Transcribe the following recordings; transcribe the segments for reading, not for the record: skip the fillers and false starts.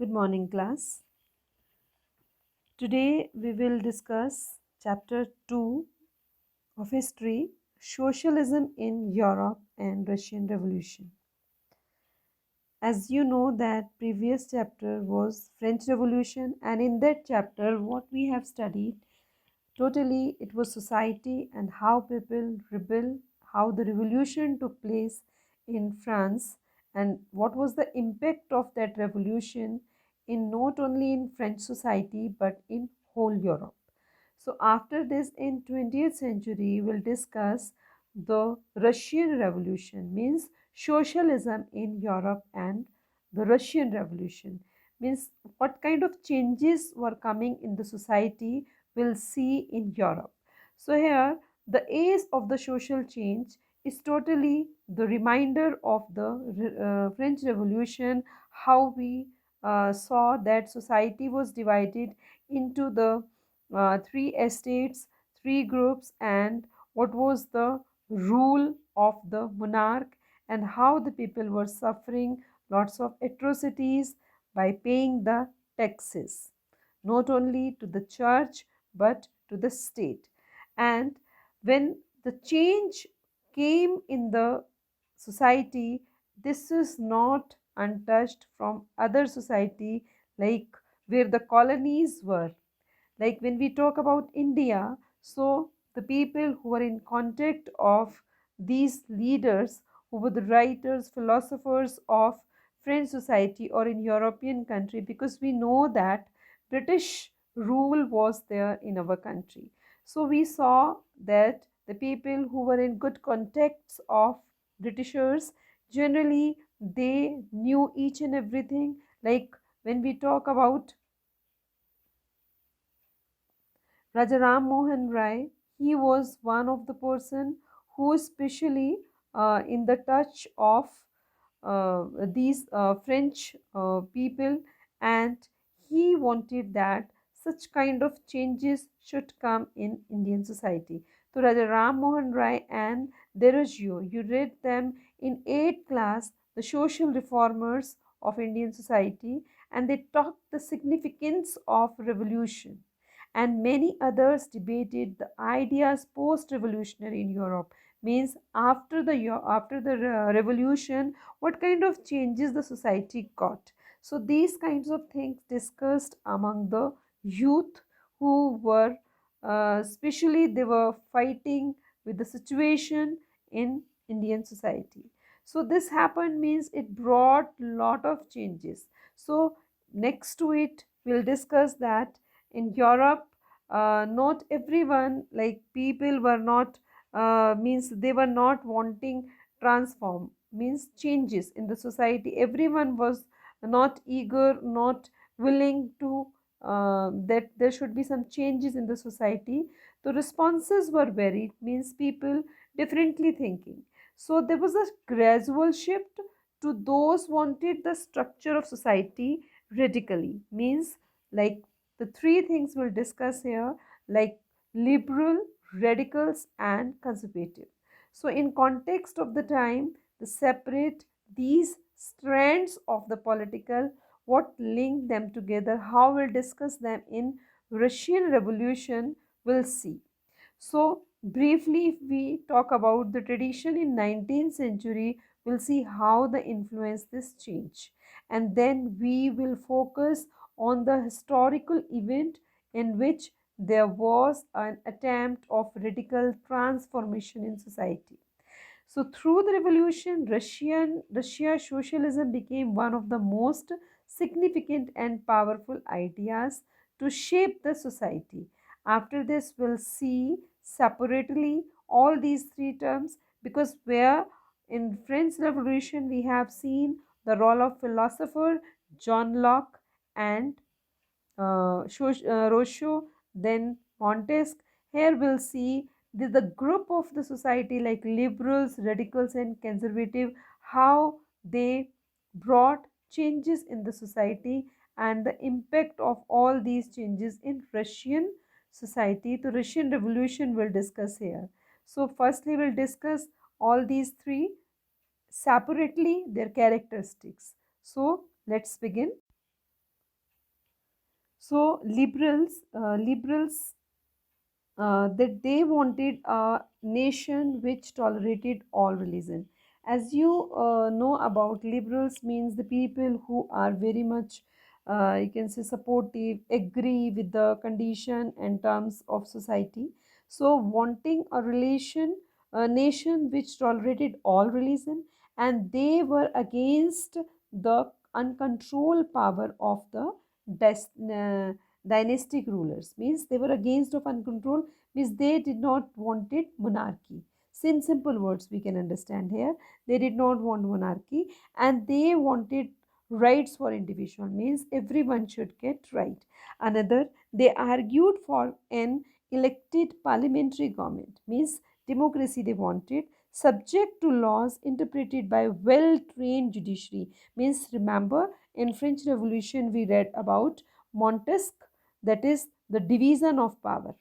Good morning, class. Today we will discuss chapter 2 of history, socialism in Europe and Russian Revolution. As you know that previous chapter was French Revolution, and in that chapter what we have studied totally it was society and how people rebel, how the revolution took place in France, and what was the impact of that revolution in not only in French society but in whole Europe. So after this in 20th century we'll discuss the Russian Revolution, means socialism in Europe, and the Russian Revolution means what kind of changes were coming in the society we'll see in Europe. So here the age of the social change is totally the reminder of the French Revolution, how we saw that society was divided into the three estates, three groups, and what was the rule of the monarch, and how the people were suffering lots of atrocities by paying the taxes, not only to the church but to the state. And when the change came in the society, this is not untouched from other society, like where the colonies were. Like when we talk about India, so the people who were in contact of these leaders, who were the writers, philosophers of French society or in European country, because we know that British rule was there in our country. So we saw that the people who were in good contacts of Britishers, generally they knew each and everything. Like when we talk about Raja Ram Mohan Rai, he was one of the person who especially in the touch of these French people, and he wanted that such kind of changes should come in Indian society. So Raja Ram Mohan Rai and Deroggio, you read them in 8th class, the social reformers of Indian society, and they talked the significance of revolution, and many others debated the ideas post-revolutionary in Europe, means after the revolution, what kind of changes the society got. So these kinds of things discussed among the youth who were especially they were fighting with the situation in Indian society. So this happened means it brought lot of changes. So next to it we'll discuss that in Europe, not everyone, like people were not means they were not wanting transform, means changes in the society. Everyone was not eager, not willing to that there should be some changes in the society. The responses were varied, means people differently thinking. So there was a gradual shift to those wanted the structure of society radically, means like the three things we'll discuss here, like liberal, radicals, and conservative. So in context of the time, the separate these strands of the political, what link them together, how we'll discuss them in Russian Revolution, we'll see. So briefly, if we talk about the tradition in 19th century, we'll see how the influence this change, and then we will focus on the historical event in which there was an attempt of radical transformation in society. So through the revolution, Russia socialism became one of the most significant and powerful ideas to shape the society. After this, we'll see separately all these three terms, because where in French Revolution we have seen the role of philosopher John Locke and Rousseau, then Montesquieu. Here we'll see the group of the society like liberals, radicals, and conservative, how they brought changes in the society and the impact of all these changes in Russian society. The Russian Revolution we'll discuss here. So firstly we'll discuss all these three separately, their characteristics. So let's begin. So liberals that they wanted a nation which tolerated all religion. As you know about liberals means the people who are very much you can say supportive, agree with the condition and terms of society. So wanting a nation which tolerated all religion, and they were against the uncontrolled power of the dynastic rulers, means they were against of uncontrolled, means they did not wanted monarchy. So in simple words we can understand here, they did not want monarchy, and they wanted rights for individual, means everyone should get right. Another, they argued for an elected parliamentary government, means democracy they wanted, subject to laws interpreted by well trained judiciary. Means remember, in French Revolution we read about Montesquieu, that is the division of power,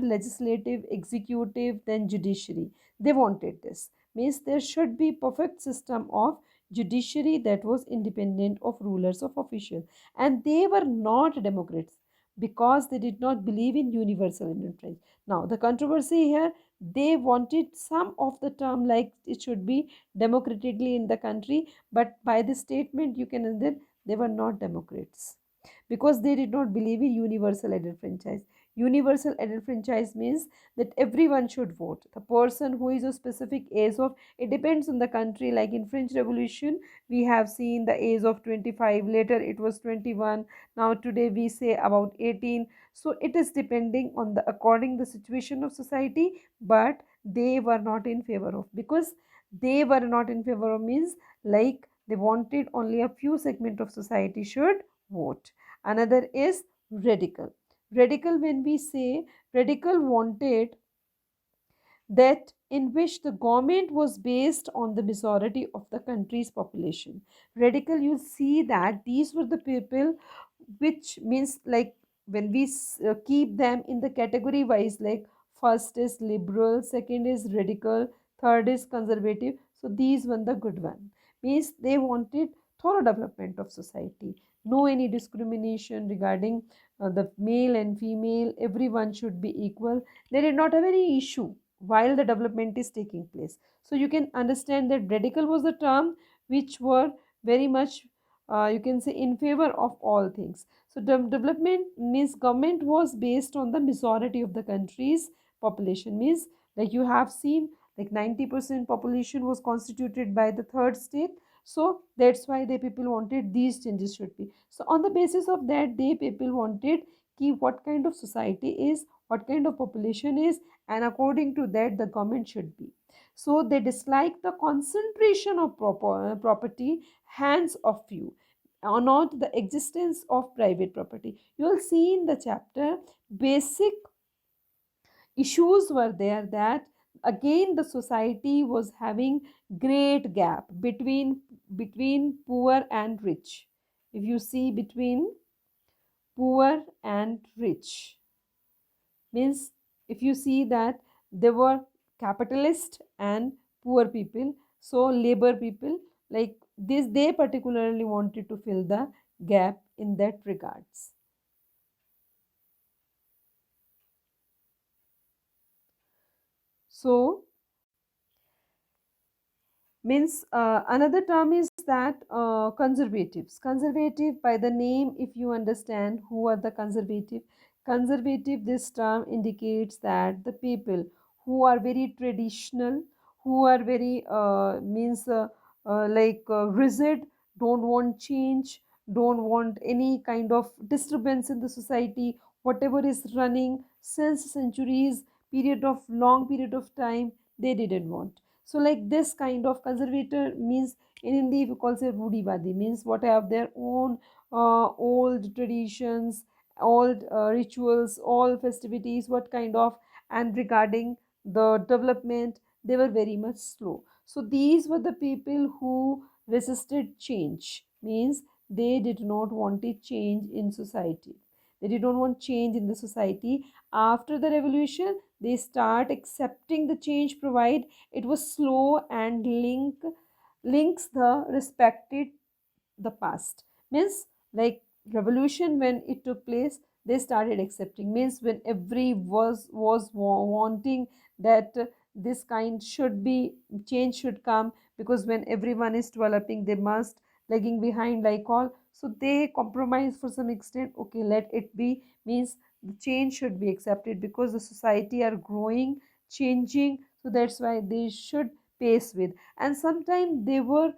legislative, executive, then judiciary. They wanted this, means there should be perfect system of judiciary that was independent of rulers of official. And they were not democrats because they did not believe in universal indifference. Now the controversy here, they wanted some of the term like it should be democratically in the country, but by this statement you can understand they were not democrats because they did not believe in universal adult franchise. Universal adult franchise means that everyone should vote. The person who is a specific age of, it depends on the country. Like in French Revolution, we have seen the age of 25. Later it was 21. Now today we say about 18. So it is depending on the according the situation of society. But they were not in favor of, because they were not in favor of means like they wanted only a few segment of society should vote. Another is radical. Radical, when we say radical wanted that in which the government was based on the majority of the country's population. Radical, you see that these were the people, which means like when we keep them in the category wise, like first is liberal, second is radical, third is conservative. So these were the good one, means they wanted thorough development of society, no any discrimination regarding the male and female, everyone should be equal. They did not have any issue while the development is taking place. So you can understand that radical was the term which were very much you can say in favor of all things. So development means government was based on the majority of the country's population, means like you have seen like 90% population was constituted by the third state. So that's why the people wanted these changes should be. So on the basis of that, they people wanted ki what kind of society is, what kind of population is, and according to that the government should be. So they dislike the concentration of property hands of few, or not the existence of private property. You will see in the chapter basic issues were there, that again the society was having great gap between poor and rich. If you see between poor and rich, means if you see that there were capitalist and poor people, so labor people, like this they particularly wanted to fill the gap in that regards. So means another term is that conservative by the name, if you understand who are the conservative, this term indicates that the people who are very traditional, who are very means rigid, don't want change, don't want any kind of disturbance in the society, whatever is running since centuries, period of long period of time, they didn't want. So like this kind of conservator means in Hindi we call it Rudivadi, means what have their own old traditions, old rituals, all festivities, what kind of, and regarding the development, they were very much slow. So these were the people who resisted change, means they did not want a change in society. They did not want change in the society. After the revolution, they start accepting the change provide it was slow and links the respected the past, means like revolution, when it took place, they started accepting, means when every was wanting that this kind should be, change should come, because when everyone is developing they must lagging behind like all, so they compromise for some extent. Okay, let it be, means the change should be accepted because the society are growing, changing, so that's why they should pace with. And sometimes they were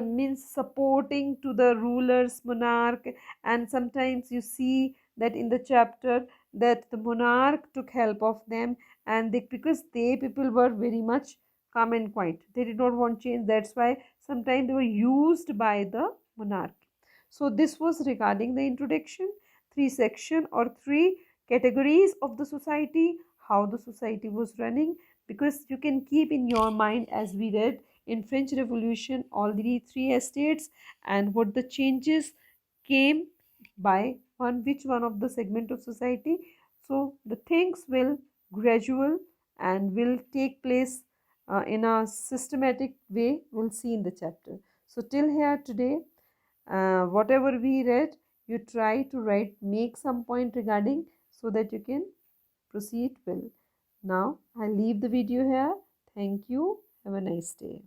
means supporting to the rulers, monarch, and sometimes you see that in the chapter that the monarch took help of them, and they, because they people were very much calm and quiet, they did not want change, that's why sometimes they were used by the monarch. So this was regarding the introduction, three section or three categories of the society, how the society was running, because you can keep in your mind as we read in French Revolution all the three estates and what the changes came by one, which one of the segment of society. So the things will gradual and will take place in a systematic way, we'll see in the chapter. So till here today, whatever we read, you try to write, make some point regarding, so that you can proceed well. Now I leave the video here. Thank you. Have a nice day.